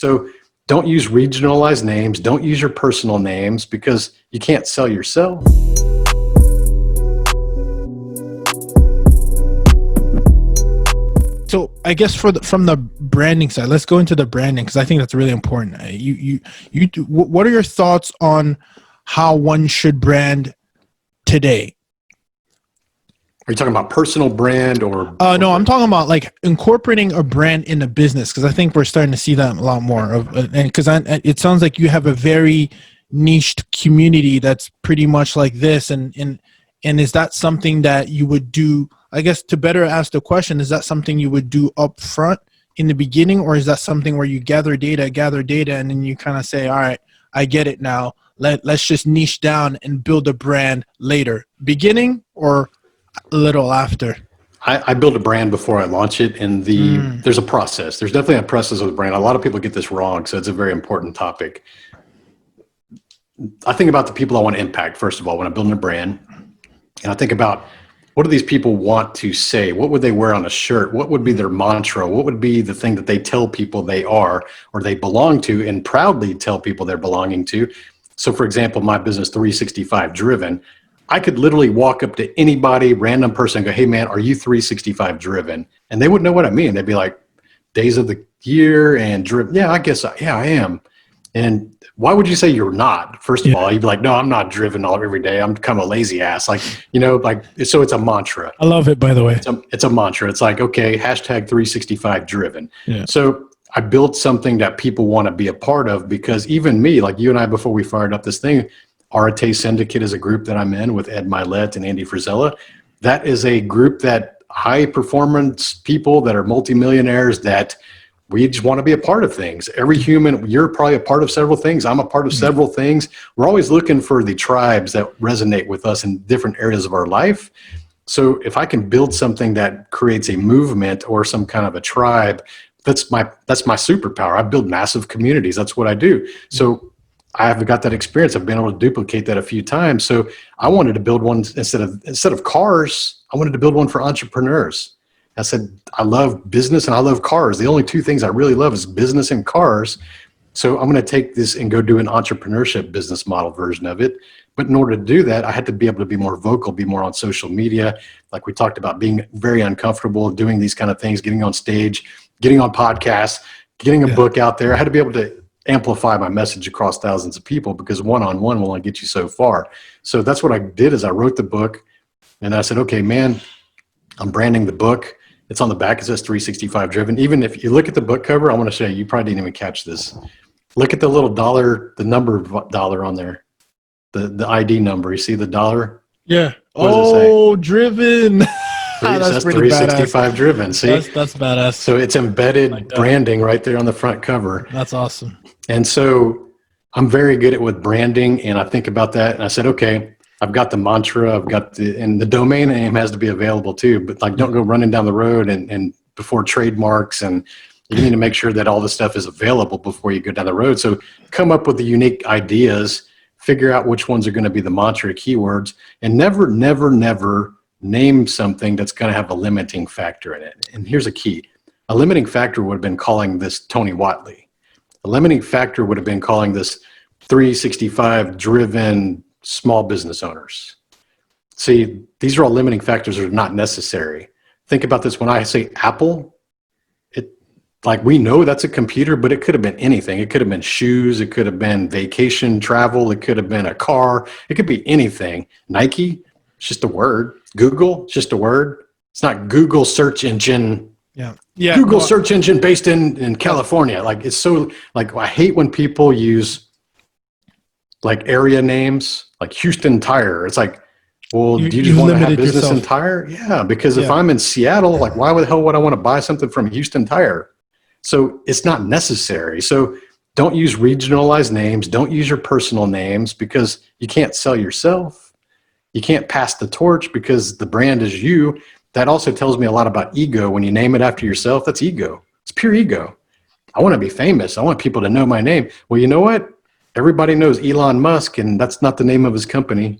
So don't use regionalized names. Don't use your personal names because you can't sell yourself. So I guess from the branding side, let's go into the branding because I think that's really important. What are your thoughts on how one should brand today? Are you talking about personal brand or? No, I'm talking about like incorporating a brand in a business because I think we're starting to see that a lot more. And because it sounds like you have a very niched community that's pretty much like this. And is that something that you would do? I guess to better ask the question, is that something you would do up front in the beginning, or is that something where you gather data, and then you kind of say, all right, I get it now. Let's just niche down and build a brand later, beginning or a little after? I build a brand before I launch it, and there's a process. There's definitely a process with a brand. A lot of people get this wrong, so it's a very important topic. I think about the people I want to impact, first of all, when I'm building a brand. And I think about, what do these people want to say? What would they wear on a shirt? What would be their mantra? What would be the thing that they tell people they are or they belong to and proudly tell people they're belonging to? So for example, my business, 365 Driven, I could literally walk up to anybody, random person, and go, hey man, are you 365 driven? And they wouldn't know what I mean. They'd be like, days of the year and driven. Yeah, I am. And why would you say you're not? First of all, you'd be like, no, I'm not driven every day. I'm kind of a lazy ass. Like, so it's a mantra. I love it, by the way. It's a mantra. It's like, okay, hashtag 365 driven. Yeah. So I built something that people want to be a part of, because even me, like you and I, before we fired up this thing, Arate Syndicate is a group that I'm in with Ed Milet and Andy Frisella. That is a group that high performance people that are multimillionaires that we just want to be a part of things. Every human, you're probably a part of several things. I'm a part of several things. We're always looking for the tribes that resonate with us in different areas of our life. So if I can build something that creates a movement or some kind of a tribe, that's my superpower. I build massive communities. That's what I do. So I have got that experience. I've been able to duplicate that a few times. So I wanted to build one instead of cars. I wanted to build one for entrepreneurs. I said, I love business and I love cars. The only two things I really love is business and cars. So I'm going to take this and go do an entrepreneurship business model version of it. But in order to do that, I had to be able to be more vocal, be more on social media. Like we talked about, being very uncomfortable doing these kind of things, getting on stage, getting on podcasts, getting a book out there. I had to be able to amplify my message across thousands of people, because one-on-one will only get you so far. So that's what I did, is I wrote the book and I said, okay, man, I'm branding the book. It's on the back. It says 365 Driven. Even if you look at the book cover, I want to show you, you probably didn't even catch this. Look at the little dollar, the number of dollar on there, the ID number. You see the dollar? Yeah. Oh, driven. That's 365 badass. Driven. See? That's badass. So it's embedded branding right there on the front cover. That's awesome. And so I'm very good at with branding, and I think about that. And I said, okay, I've got the mantra, and the domain name has to be available too, but like, don't go running down the road and before trademarks, and you need to make sure that all this stuff is available before you go down the road. So come up with the unique ideas, figure out which ones are going to be the mantra keywords, and never name something that's going to have a limiting factor in it. And here's a key. A limiting factor would have been calling this Tony Whatley. A limiting factor would have been calling this 365 Driven Small Business Owners. See, these are all limiting factors that are not necessary. Think about this. When I say Apple, like, we know that's a computer, but it could have been anything. It could have been shoes. It could have been vacation travel. It could have been a car. It could be anything. Nike, it's just a word. Google, it's just a word. It's not Google search engine. Yeah. Google search engine based in California. Like, it's so, like, I hate when people use like area names, like Houston Tire. It's like, well, do you just want to have business in tire? Yeah, because if I'm in Seattle, like, why the hell would I want to buy something from Houston Tire? So it's not necessary. So don't use regionalized names. Don't use your personal names, because you can't sell yourself. You can't pass the torch because the brand is you. That also tells me a lot about ego. When you name it after yourself, that's ego. It's pure ego. I want to be famous. I want people to know my name. Well, you know what? Everybody knows Elon Musk, and that's not the name of his company.